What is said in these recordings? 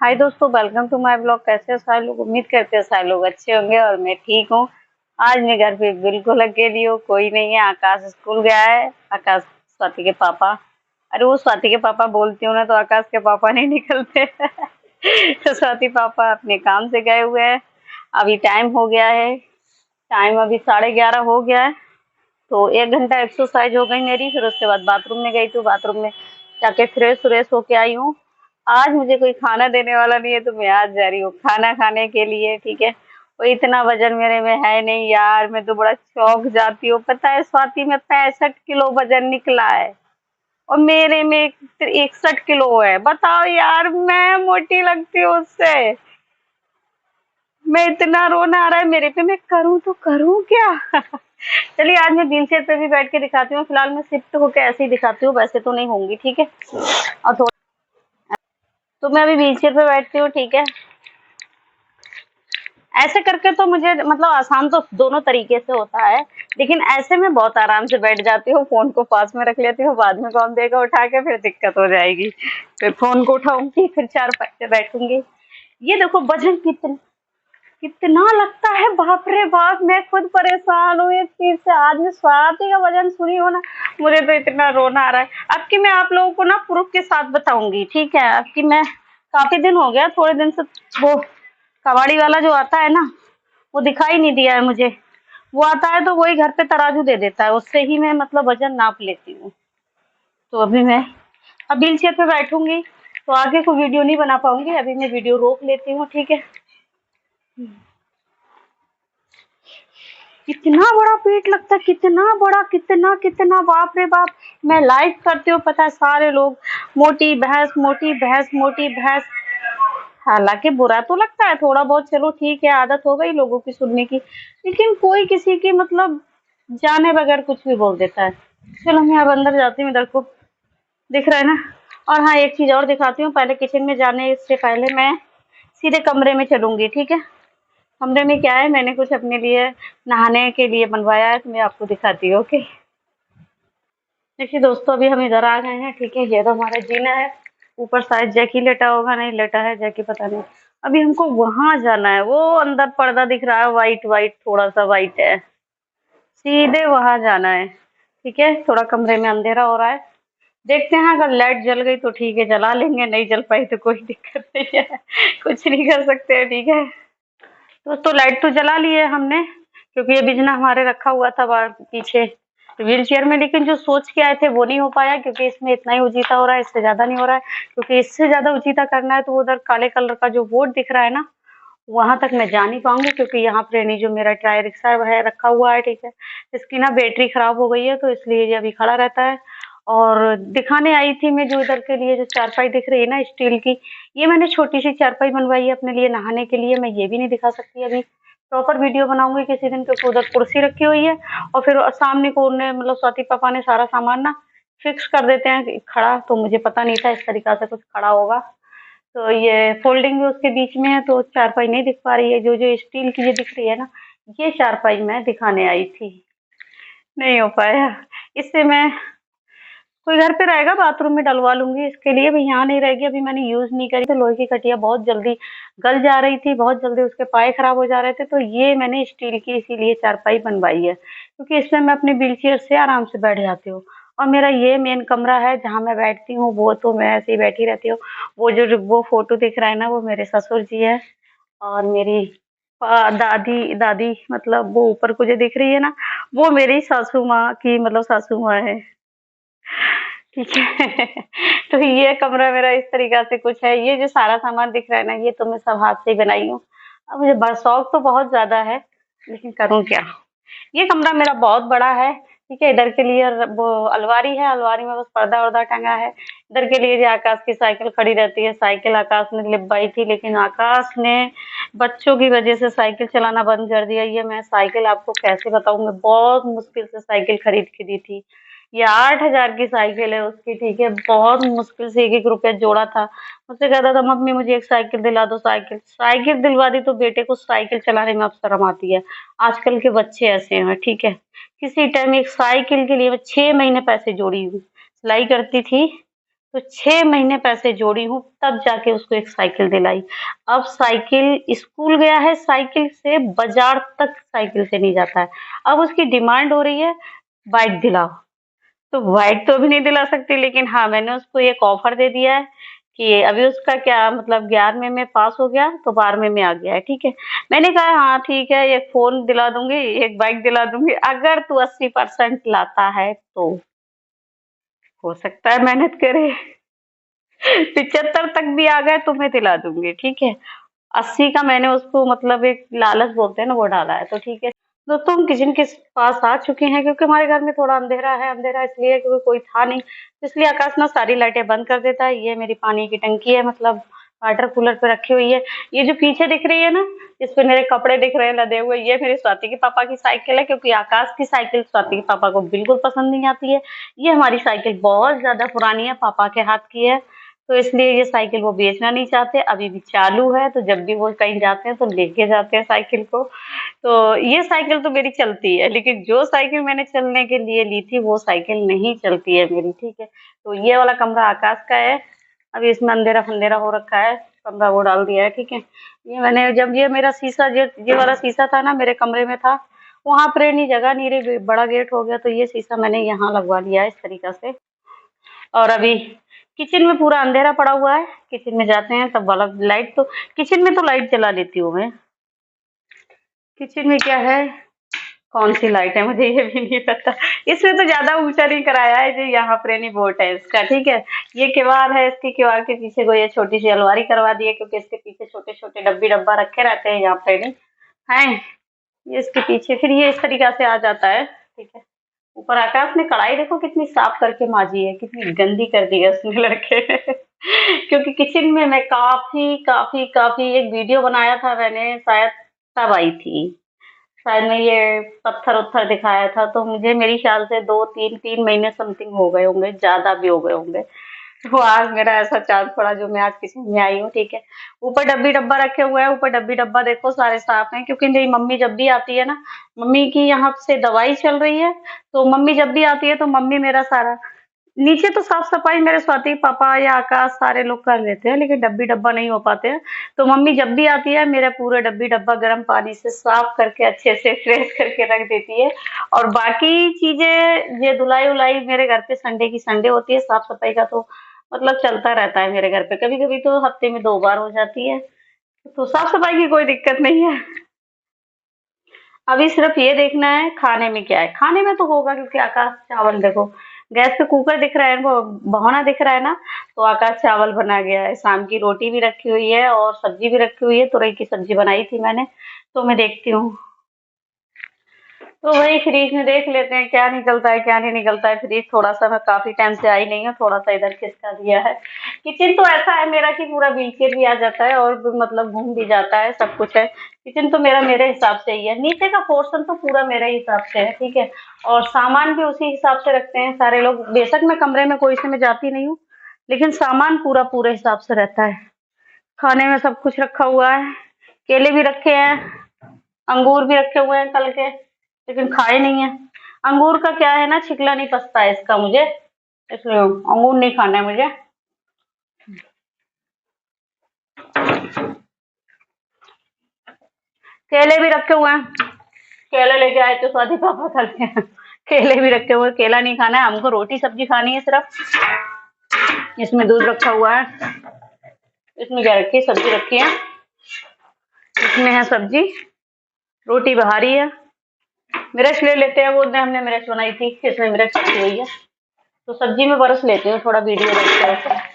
हाय दोस्तों, welcome to my blog. कैसे हो सारे लोग? उम्मीद करते हैं सारे लोग अच्छे होंगे और मैं ठीक हूँ। आज मैं घर पे बिल्कुल अकेली हूँ, कोई नहीं है। आकाश स्कूल गया है। आकाश स्वाति के पापा, अरे वो स्वाति के पापा बोलती हूँ ना तो आकाश के पापा नहीं निकलते। तो स्वाति पापा अपने काम से गए हुए हैं। अभी टाइम हो गया है, टाइम अभी 11:30 हो गया है। तो 1 घंटा एक्सरसाइज हो गई मेरी। फिर उसके बाद बाथरूम में गई थी, बाथरूम में जाके फ्रेश व्रेश होके आई हूँ। आज मुझे कोई खाना देने वाला नहीं है तो मैं आज जा रही हूँ खाना खाने के लिए, ठीक है। और इतना वजन मेरे में है नहीं यार, मैं तो बड़ा चौंक जाती हूँ। पता है स्वाति में 65 किलो वजन निकला है और मेरे में 61 किलो है। बताओ यार, मैं मोटी लगती हूँ उससे। मैं इतना रोना आ रहा है मेरे पे, मैं करूँ तो करूँ क्या? चलिए आज मैं व्हील चेयर पे भी बैठ के दिखाती हूँ। फिलहाल मैं शिफ्ट होके ऐसे ही दिखाती हूँ, वैसे तो नहीं होंगी, ठीक है। और थोड़ा तो मैं अभी व्हील चेयर पे बैठती हूँ, ठीक है। ऐसे करके तो मुझे मतलब आसान तो दोनों तरीके से होता है, लेकिन ऐसे में बहुत आराम से बैठ जाती हूँ। फोन को पास में रख लेती हूँ, बाद में कौन देगा उठा के, फिर दिक्कत हो जाएगी। फिर फोन को उठाऊंगी, फिर 4 पैर पे बैठूंगी। ये देखो वजन कितना कितना लगता है, बाप रे बाप। मैं खुद परेशान हूँ इस चीज से। आज मैं स्वाति का वजन सुनी हो ना, मुझे तो इतना रोना आ रहा है। अब की मैं आप लोगों को ना प्रूफ के साथ बताऊंगी, ठीक है। अब की मैं काफी दिन हो गया, थोड़े दिन से वो कबाड़ी वाला जो आता है ना, वो दिखाई नहीं दिया है मुझे। वो आता है तो वही घर पे तराजू दे देता है, उससे ही मैं मतलब वजन नाप लेती हूँ। तो अभी मैं अब व्हील चेयर पे बैठूंगी तो आगे को वीडियो नहीं बना पाऊंगी। अभी मैं वीडियो रोक लेती हूँ, ठीक है। कितना बड़ा पेट लगता है, कितना बड़ा, कितना कितना, बाप रे बाप। मैं लाइक करती हूँ, पता है सारे लोग मोटी भैंस, मोटी भैंस, मोटी भैंस। हालांकि बुरा तो लगता है थोड़ा बहुत, चलो ठीक है, आदत हो गई लोगों की सुनने की। लेकिन कोई किसी की मतलब जाने बगैर कुछ भी बोल देता है। चलो मैं अब अंदर जाती हूँ, इधर को दिख रहा है ना। और हाँ, एक चीज और दिखाती हूँ। पहले किचन में जाने से पहले मैं सीधे कमरे में चलूंगी, ठीक है। कमरे में क्या है, मैंने कुछ अपने लिए नहाने के लिए बनवाया है, तो मैं आपको दिखाती हूँ, ओके। देखिए दोस्तों, अभी हम इधर आ गए हैं, ठीक है। ये तो हमारा जीना है। ऊपर शायद जैकी लेटा होगा, नहीं लेटा है जैकी, पता नहीं। अभी हमको वहां जाना है, वो अंदर पर्दा दिख रहा है वाइट वाइट, थोड़ा सा वाइट है, सीधे वहां जाना है, ठीक है। थोड़ा कमरे में अंधेरा हो रहा है, देखते हैं। अगर लाइट जल गई तो ठीक है, जला लेंगे। नहीं जल पाई तो कोई दिक्कत नहीं है। कुछ नहीं कर सकते हैं, ठीक है। तो लाइट तो जला ली है हमने, क्योंकि ये बिजना हमारे रखा हुआ था पीछे व्हील चेयर में। लेकिन जो सोच के आए थे वो नहीं हो पाया, क्योंकि इसमें इतना ही उजीता हो रहा है, इससे ज्यादा नहीं हो रहा है। क्योंकि इससे ज्यादा उजीता करना है तो उधर काले कलर का जो बोर्ड दिख रहा है ना, वहां तक मैं जा नहीं पाऊंगी। क्योंकि यहाँ पर नहीं, जो मेरा ट्राई रिक्शा है रखा हुआ है, ठीक है। इसकी ना बैटरी खराब हो गई है, तो इसलिए ये अभी खड़ा रहता है। और दिखाने आई थी मैं, जो इधर के लिए जो चारपाई दिख रही है ना स्टील की, ये मैंने छोटी सी चारपाई बनवाई है अपने लिए नहाने के लिए। मैं ये भी नहीं दिखा सकती अभी, प्रॉपर वीडियो बनाऊंगी किसी दिन, क्योंकि उधर कुर्सी रखी हुई है। और फिर सामने कोने मतलब स्वाति पापा ने सारा सामान ना फिक्स कर देते हैं खड़ा, तो मुझे पता नहीं था इस तरीका से कुछ खड़ा होगा। तो ये फोल्डिंग भी उसके बीच में है, तो चारपाई नहीं दिख पा रही है। जो जो स्टील की ये दिख रही है ना, ये चारपाई मैं दिखाने आई थी, नहीं हो पाया। इससे मैं कोई घर पे रहेगा बाथरूम में डलवा लूंगी, इसके लिए भी यहाँ नहीं रहेगी। अभी मैंने यूज नहीं करी, तो लोहे की कटिया बहुत जल्दी गल जा रही थी, बहुत जल्दी उसके पाए खराब हो जा रहे थे। तो ये मैंने स्टील की इसीलिए चारपाई बनवाई है, क्योंकि इसमें मैं अपने व्हील चेयर से आराम से बैठ जाती हूँ। और मेरा ये मेन कमरा है जहाँ मैं बैठती हूँ, वो तो मैं ऐसे ही बैठी रहती हूँ। वो फोटो दिख रहा है ना, वो मेरे ससुर जी है। और मेरी दादी दादी मतलब वो ऊपर को जो दिख रही है ना, वो मेरी सासू माँ की मतलब सासू माँ है, ठीक है। तो ये कमरा मेरा इस तरीका से कुछ है। ये जो सारा सामान दिख रहा है ना, ये तो मैं सब हाथ से ही बनाई हूँ। अब मुझे शौक तो बहुत ज्यादा है, लेकिन करूँ क्या। ये कमरा मेरा बहुत बड़ा है, ठीक है। इधर के लिए वो अलमारी है, अलमारी में बस पर्दा वर्दा टंगा है। इधर के लिए जो आकाश की साइकिल खड़ी रहती है, साइकिल आकाश ने लिपवाई थी, लेकिन आकाश ने बच्चों की वजह से साइकिल चलाना बंद कर दिया। ये मैं साइकिल आपको कैसे बताऊं, मैं बहुत मुश्किल से साइकिल खरीद के दी थी। ये 8,000 की साइकिल है उसकी, ठीक है। बहुत मुश्किल से 1-1 रुपया जोड़ा था। मुझसे कहता था मम्मी मुझे एक साइकिल दिला दो, साइकिल साइकिल दिलवा दी। तो बेटे को साइकिल चलाने में अब शर्म आती है। आजकल के बच्चे ऐसे हैं, ठीक है। किसी टाइम एक साइकिल के लिए मैं 6 महीने पैसे जोड़ी हूँ, सिलाई करती थी। तो 6 महीने पैसे जोड़ी हूँ, तब जाके उसको एक साइकिल दिलाई। अब साइकिल स्कूल गया है, साइकिल से बाजार तक साइकिल से नहीं जाता है। अब उसकी डिमांड हो रही है बाइक दिलाओ। तो बाइक तो अभी नहीं दिला सकती, लेकिन हाँ मैंने उसको एक ऑफर दे दिया है कि अभी उसका क्या मतलब 11वीं में पास हो गया तो 12वीं में आ गया है, ठीक है। मैंने कहा हाँ ठीक है, एक फोन दिला दूंगी, एक बाइक दिला दूंगी, अगर तू 80% लाता है तो हो सकता है मेहनत करे। 75 तक भी आ गए तो मैं दिला दूंगी, ठीक है। 80 का मैंने उसको मतलब एक लालच बोलते हैं ना, वो डाला है, तो ठीक है। तो तुम किचन के पास आ चुके हैं, क्योंकि हमारे घर में थोड़ा अंधेरा है। अंधेरा इसलिए क्योंकि कोई था नहीं, इसलिए आकाश ना सारी लाइटें बंद कर देता है। ये मेरी पानी की टंकी है, मतलब वाटर कूलर पे रखी हुई है। ये जो पीछे दिख रही है ना, इस पे मेरे कपड़े दिख रहे हैं लदे हुए, ये मेरे स्वाति के पापा की साइकिल है, क्योंकि आकाश की साइकिल स्वाति के पापा को बिल्कुल पसंद नहीं आती है। ये हमारी साइकिल बहुत ज्यादा पुरानी है, पापा के हाथ की है, तो इसलिए ये साइकिल वो बेचना नहीं चाहते। अभी भी चालू है, तो जब भी वो कहीं जाते हैं तो लेके जाते हैं साइकिल को। तो ये साइकिल तो मेरी चलती है, लेकिन जो साइकिल मैंने चलने के लिए ली थी वो साइकिल नहीं चलती है मेरी, ठीक है। तो ये वाला कमरा आकाश का है। अभी इसमें अंधेरा फंदेरा हो रखा है, कमरा वो डाल दिया है, ठीक है। ये मैंने जब ये मेरा शीशा ये वाला शीशा था ना, मेरे कमरे में था, वहां पर नहीं जगह नहीं रही, बड़ा गेट हो गया, तो ये शीशा मैंने यहाँ लगवा लिया है इस तरीका से। और अभी किचन में पूरा अंधेरा पड़ा हुआ है, किचन में जाते हैं तब वाला लाइट, तो किचन में तो लाइट जला लेती हूँ मैं। किचन में क्या है, कौन सी लाइट है मुझे ये भी नहीं पता। इसमें तो ज्यादा ऊंचा नहीं कराया है, जो यहाँ पर नहीं बोर्ड है इसका, ठीक है। ये किवाड़ है, इसके किवाड़ के पीछे को ये छोटी सी अलमारी करवा दी है, क्योंकि इसके पीछे छोटे छोटे डब्बी डब्बा रखे रहते हैं यहाँ पे नहीं है। ये इसके पीछे फिर ये इस तरीका से आ जाता है, ठीक है। ऊपर आकाश ने कढ़ाई देखो कितनी साफ करके माजी है, कितनी गंदी कर दी है उसने लड़के ने। क्योंकि किचन में मैं काफी काफी काफी एक वीडियो बनाया था मैंने, शायद तब आई थी, शायद मैं ये पत्थर उत्थर दिखाया था, तो मुझे मेरी ख्याल से 2 3 3 महीने समथिंग हो गए होंगे, ज्यादा भी हो गए होंगे। तो आज मेरा ऐसा चांस पड़ा जो मैं आज किचन में आई हूँ, ठीक है। ऊपर डब्बी डब्बा रखे हुए हैं, ऊपर डब्बी डब्बा देखो सारे साफ हैं, क्योंकि मेरी मम्मी जब भी आती है ना, मम्मी की यहाँ से दवाई चल रही है, तो मम्मी जब भी आती है तो मम्मी मेरा सारा नीचे तो साफ सफाई मेरे स्वाति पापा या आकाश सारे लोग कर लेते हैं, लेकिन डब्बी डब्बा नहीं हो पाते हैं। तो मम्मी जब भी आती है मेरा पूरा डब्बी डब्बा गर्म पानी से साफ करके अच्छे से फ्रेश करके रख देती है। और बाकी चीजें ये धुलाई उलाई मेरे घर पे संडे की संडे होती है, साफ सफाई का तो मतलब चलता रहता है मेरे घर पे, कभी कभी तो हफ्ते में 2 बार हो जाती है, तो साफ सफाई की कोई दिक्कत नहीं है। अभी सिर्फ ये देखना है खाने में क्या है, खाने में तो होगा, क्योंकि आकाश चावल देखो गैस पे कुकर दिख रहा है, वो भगोना दिख रहा है ना, तो आकाश चावल बना गया है। शाम की रोटी भी रखी हुई है और सब्जी भी रखी हुई है, तुरई की सब्जी बनाई थी मैंने, तो मैं देखती हूँ। तो वही फ्रिज में देख लेते हैं क्या निकलता है क्या नहीं निकलता है। फ्रिज थोड़ा सा मैं काफी टाइम से आई नहीं हूँ, थोड़ा सा इधर खिसका दिया है। किचन तो ऐसा है मेरा कि पूरा व्हीलचेयर भी आ जाता है और मतलब घूम भी जाता है, सब कुछ है। किचन तो मेरा मेरे हिसाब से ही है, नीचे का पोर्शन तो पूरा मेरे हिसाब से है, ठीक है। और सामान भी उसी हिसाब से रखते हैं सारे लोग, बेशक मैं कमरे में कोई से मैं जाती नहीं हूँ, लेकिन सामान पूरा पूरे हिसाब से रहता है। खाने में सब कुछ रखा हुआ है, केले भी रखे हैं, अंगूर भी रखे हुए हैं कल के, लेकिन खाए नहीं है। अंगूर का क्या है ना, छिकला नहीं पसता है इसका मुझे, इसलिए अंगूर नहीं खाना है मुझे। केले भी रखे हुए हैं, केले लेके आए थे स्वाति पापा कल के। केले भी रखे हुए, केला नहीं खाना है हमको, रोटी सब्जी खानी है सिर्फ। इसमें दूध रखा हुआ है, इसमें क्या रखी है, सब्जी रखी है, इसमें है सब्जी, रोटी बहारी है। मिर्च ले लेते हैं, वो हमने मिर्च बनाई थी, इसमें मिर्च रखी हुई है, तो सब्जी में बरस लेते हैं थोड़ा वीडियो देखते हैं।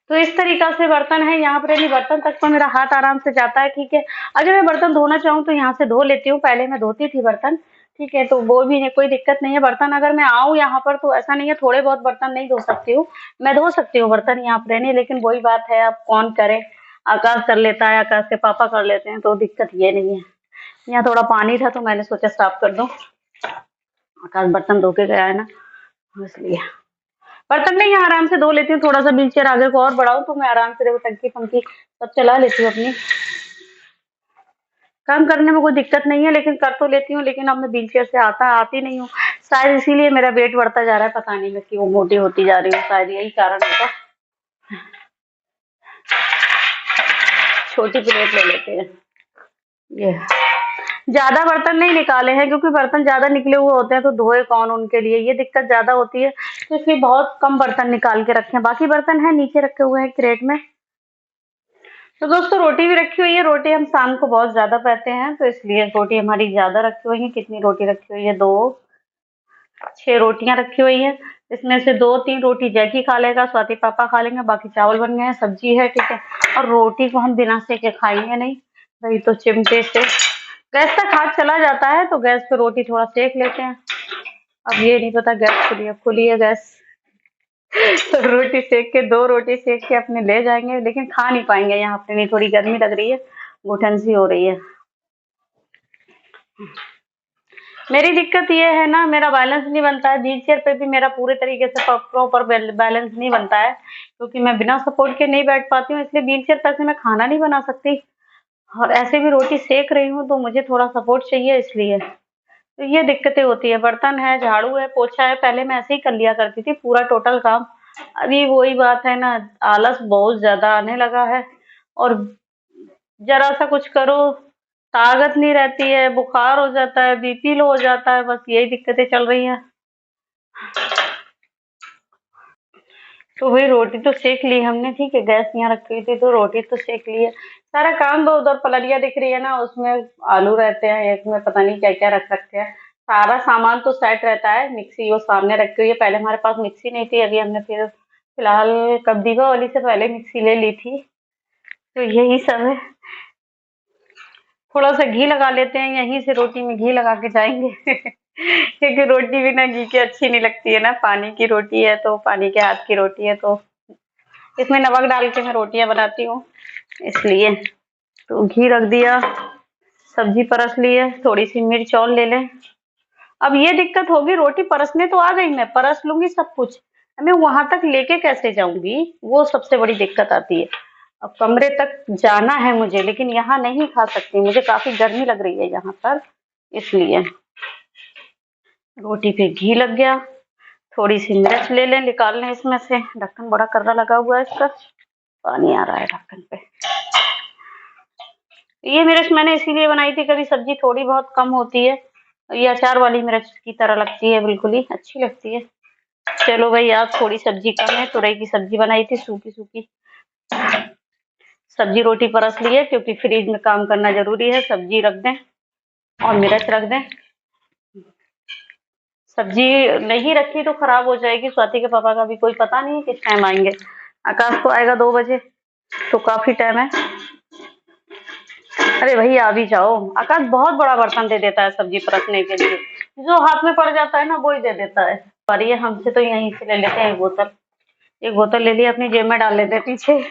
तो इस तरीका से बर्तन है यहाँ पर, नहीं बर्तन तक तो मेरा हाथ आराम से जाता है, ठीक है। अगर मैं बर्तन धोना चाहूँ तो यहाँ से धो लेती हूँ, पहले मैं धोती थी बर्तन, ठीक है, तो वो भी कोई दिक्कत नहीं है। बर्तन अगर मैं आऊँ यहाँ पर तो ऐसा नहीं है थोड़े बहुत बर्तन नहीं धो सकती हूँ, मैं धो सकती हूँ बर्तन यहाँ पर नहीं, लेकिन वही बात है अब कौन करे, आकाश कर लेता है, आकाश के पापा कर लेते हैं, तो दिक्कत ये नहीं है। यहाँ थोड़ा पानी था तो मैंने सोचा साफ कर दूं, आकाश बर्तन धो के गया है ना, इसलिए बर्तन में यहाँ आराम से धो लेती हूँ। थोड़ा सा व्हीलचेयर आगे को और बढ़ाऊं तो मैं आराम से देखो टंकी फंकी सब चला लेती हूँ अपनी। काम करने में कोई दिक्कत नहीं है, लेकिन कर तो लेती हूँ, लेकिन अब मैं व्हीलचेयर से आती नहीं हूँ। शायद इसीलिए मेरा वेट बढ़ता जा रहा है, पता नहीं मैं क्यों मोटी होती जा रही हूँ, शायद यही कारण होगा। छोटी प्लेट ले लेते हैं। ये ज्यादा बर्तन नहीं निकाले हैं, क्योंकि बर्तन ज्यादा निकले हुए होते हैं तो धोए कौन, उनके लिए ये दिक्कत ज्यादा होती है, तो इसलिए बहुत कम बर्तन निकाल के रखे हैं। बाकी बर्तन है नीचे रखे हुए हैं क्रेट में। तो दोस्तों रोटी भी रखी हुई है। रोटी हम शाम को बहुत ज्यादा पहते हैं, तो इसलिए रोटी हमारी ज्यादा रखी हुई है। कितनी रोटी रखी हुई है? 6 रोटियां रखी हुई है। इसमें से 2-3 रोटी जैकी खा लेगा, स्वाति पापा खा लेंगे, बाकी चावल बन गए हैं, सब्जी है, ठीक है। और रोटी को हम बिना सेके खाएंगे नहीं भाई, तो चिमटे से गैस तक हाथ चला जाता है, तो गैस पे रोटी थोड़ा सेक लेते हैं। अब ये नहीं पता गैस खुली है गैस तो रोटी सेक के 2 रोटी सेक के अपने ले जाएंगे, लेकिन खा नहीं पाएंगे यहाँ पे, नहीं थोड़ी गर्मी लग रही है, घुटन सी हो रही है। मेरी दिक्कत ये है ना, मेरा बैलेंस नहीं बनता है व्हीलचेयर पे भी, मेरा पूरे तरीके से प्रॉपर बैलेंस नहीं बनता है, क्योंकि मैं बिना सपोर्ट के नहीं बैठ पाती हूँ, इसलिए व्हीलचेयर पे से मैं खाना नहीं बना सकती। और ऐसे भी रोटी सेक रही हूँ तो मुझे थोड़ा सपोर्ट चाहिए, इसलिए तो ये दिक्कतें होती है। बर्तन है, झाड़ू है, पोछा है, पहले मैं ऐसे ही कर लिया करती थी पूरा टोटल काम। अभी वही बात है ना, आलस बहुत ज्यादा आने लगा है, और जरा सा कुछ करो ताकत नहीं रहती है, बुखार हो जाता है, बीपी लो हो जाता है, बस यही दिक्कतें चल रही हैं। तो वही रोटी तो सेक ली हमने, ठीक है, गैस यहाँ रखी हुई थी तो रोटी तो सेक ली है। सारा काम वो उधर पलड़िया दिख रही है ना, उसमें आलू रहते हैं, एक में पता नहीं क्या क्या रख रखे हैं। सारा सामान तो सेट रहता है। मिक्सी वो सामने रखी हुई है, पहले हमारे पास मिक्सी नहीं थी, अभी हमने फिर फिलहाल कब दीपावली से पहले मिक्सी ले ली थी, तो यही सब है। थोड़ा सा घी लगा लेते हैं, यहीं से रोटी में घी लगा के जाएंगे क्योंकि रोटी बिना घी के अच्छी नहीं लगती है ना, पानी की रोटी है तो, पानी के हाथ की रोटी है तो इसमें नमक डाल के मैं रोटियां बनाती हूँ, इसलिए। तो घी रख दिया, सब्जी परस ली है, थोड़ी सी मिर्च और ले लें। अब ये दिक्कत होगी, रोटी परसने तो आ गई, मैं परस लूंगी सब कुछ, मैं वहां तक लेके कैसे जाऊंगी, वो सबसे बड़ी दिक्कत आती है। अब कमरे तक जाना है मुझे, लेकिन यहाँ नहीं खा सकती, मुझे काफी गर्मी लग रही है यहाँ पर, इसलिए। रोटी पे घी लग गया, थोड़ी सी मिर्च ले लें, निकाल लें इसमें से, ढक्कन बड़ा कर्रा लगा हुआ है इसका, पानी आ रहा है ढक्कन पे। ये मिर्च मैंने इसीलिए बनाई थी, कभी सब्जी थोड़ी बहुत कम होती है, ये अचार वाली मिर्च की तरह लगती है, बिल्कुल ही अच्छी लगती है। चलो भाई, आज थोड़ी सब्जी कम है, तुरई की सब्जी बनाई थी, सूखी सूखी सब्जी, रोटी परस ली है, क्योंकि फ्रिज में काम करना जरूरी है। सब्जी रख दें और मिर्च रख दें, सब्जी नहीं रखी तो खराब हो जाएगी। स्वाति के पापा का भी कोई पता नहीं है किस टाइम आएंगे, आकाश तो आएगा 2 बजे, तो काफी टाइम है। अरे भैया आ भी जाओ, आकाश बहुत बड़ा बर्तन दे देता है सब्जी परसने के लिए, जो हाथ में पड़ जाता है ना वो ही दे देता है। पर ये हमसे तो यहीं से ले लेते हैं, एक बोतल ले लिया, अपनी जेब में डाल लेते हैं पीछे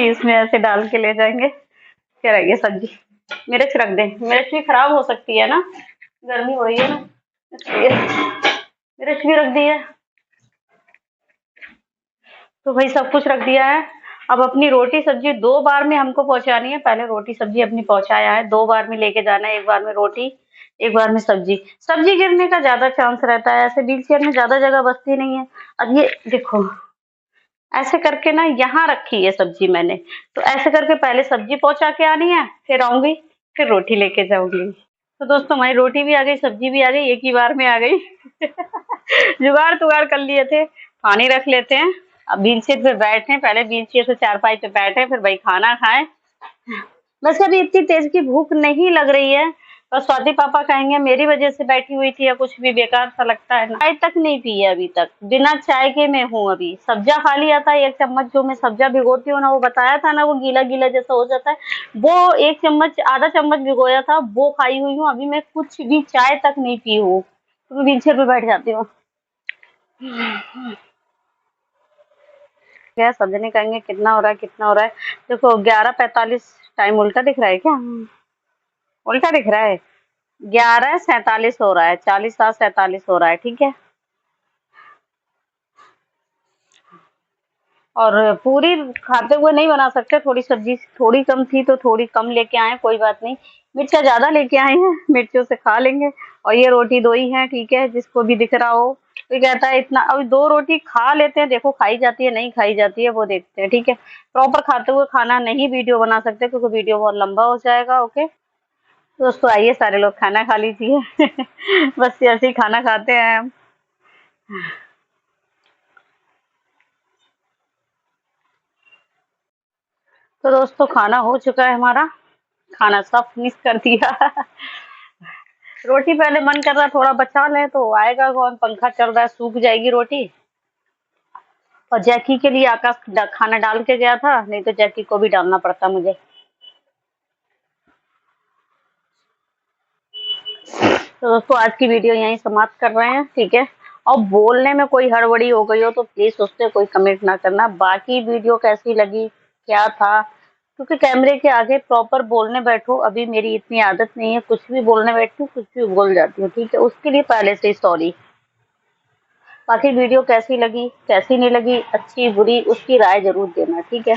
इसमें ऐसे डाल के ले जाएंगे। क्या रह गया सब्जी, मिर्च रख दे, मिर्च भी खराब हो सकती है ना, गर्मी हो रही है ना, इसलिए मिर्च भी रख दी है। तो भाई सब कुछ रख दिया है। अब अपनी रोटी सब्जी 2 बार में हमको पहुंचानी है, पहले रोटी सब्जी अपनी पहुंचाया है, 2 बार में लेके जाना है, 1 बार में रोटी, 1 बार में सब्जी। सब्जी गिरने का ज्यादा चांस रहता है, ऐसे व्हीलचेयर में ज्यादा जगह बचती नहीं है। अब ये देखो, ऐसे करके ना यहाँ रखी है सब्जी मैंने, तो ऐसे करके पहले सब्जी पहुंचा के आनी है, फिर आऊंगी, फिर रोटी लेके जाऊंगी। तो दोस्तों हमारी रोटी भी आ गई, सब्जी भी आ गई, एक ही बार में आ गई जुगाड़ तुगाड़ कर लिए थे। पानी रख लेते हैं, अब व्हीलचेयर पे बैठे, पहले व्हीलचेयर से चारपाई पे बैठे, फिर भाई खाना खाएं। वैसे अभी इतनी तेज की भूख नहीं लग रही है, और स्वाति पापा कहेंगे मेरी वजह से बैठी हुई थी या कुछ भी, बेकार सा लगता है ना। चाय तक नहीं पी है अभी तक, बिना चाय के मैं हूँ अभी। सब्जा खा लिया था 1 चम्मच, जो मैं सब्जा भिगोती हूँ ना, वो बताया था ना, वो गीला गीला जैसा हो जाता है, वो 1 चम्मच, आधा चम्मच भिगोया था, वो खाई हुई हूँ। अभी मैं कुछ भी चाय तक नहीं पी हूँ, तो मैं व्हीलचेयर पे बैठ जाती हूँ। क्या सब जने कहेंगे कितना हो रहा है, कितना हो रहा है। देखो 11:45 टाइम उल्टा दिख रहा है क्या, उल्टा दिख रहा है, 11:47 हो रहा है, 47 हो रहा है, ठीक है। और पूरी खाते हुए नहीं बना सकते, थोड़ी सब्जी थोड़ी कम थी तो थोड़ी कम लेके आए, कोई बात नहीं। मिर्चा ज्यादा लेके आए हैं, मिर्चों से खा लेंगे। और ये रोटी 2 ही है, ठीक है, जिसको भी दिख रहा हो। कोई कहता है इतना, अभी 2 रोटी खा लेते हैं, देखो खाई जाती है नहीं खाई जाती है वो देखते हैं, ठीक है। प्रॉपर खाते हुए खाना नहीं वीडियो बना सकते, क्योंकि वीडियो बहुत लंबा हो जाएगा। ओके दोस्तों, आइए सारे लोग खाना खा लीजिए। बस ऐसे ही खाना खाते हैं हम। तो दोस्तों, खाना हो चुका है हमारा, खाना सब फिनिश कर दिया। रोटी पहले मन कर रहा थोड़ा बचा लें, तो आएगा कौन, पंखा चल रहा है, सूख जाएगी रोटी। और जैकी के लिए आकाश खाना डाल के गया था, नहीं तो जैकी को भी डालना पड़ता मुझे। तो दोस्तों, आज की वीडियो यहीं समाप्त कर रहे हैं, ठीक है। और बोलने में कोई हड़बड़ी हो गई हो तो प्लीज उससे कोई कमेंट ना करना। बाकी वीडियो कैसी लगी, क्या था, क्योंकि कैमरे के आगे प्रॉपर बोलने बैठो, अभी मेरी इतनी आदत नहीं है, कुछ भी बोलने बैठती हूँ कुछ भी बोल जाती हूँ, ठीक है, उसके लिए पहले से ही सॉरी। बाकी वीडियो कैसी लगी कैसी नहीं लगी, अच्छी बुरी, उसकी राय जरूर देना, ठीक है।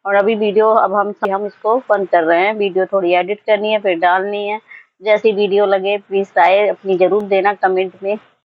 और अभी वीडियो, अब हम इसको बंद कर रहे हैं, वीडियो थोड़ी एडिट करनी है फिर डालनी है। जैसी वीडियो लगे प्लीज राय अपनी जरूर देना कमेंट में।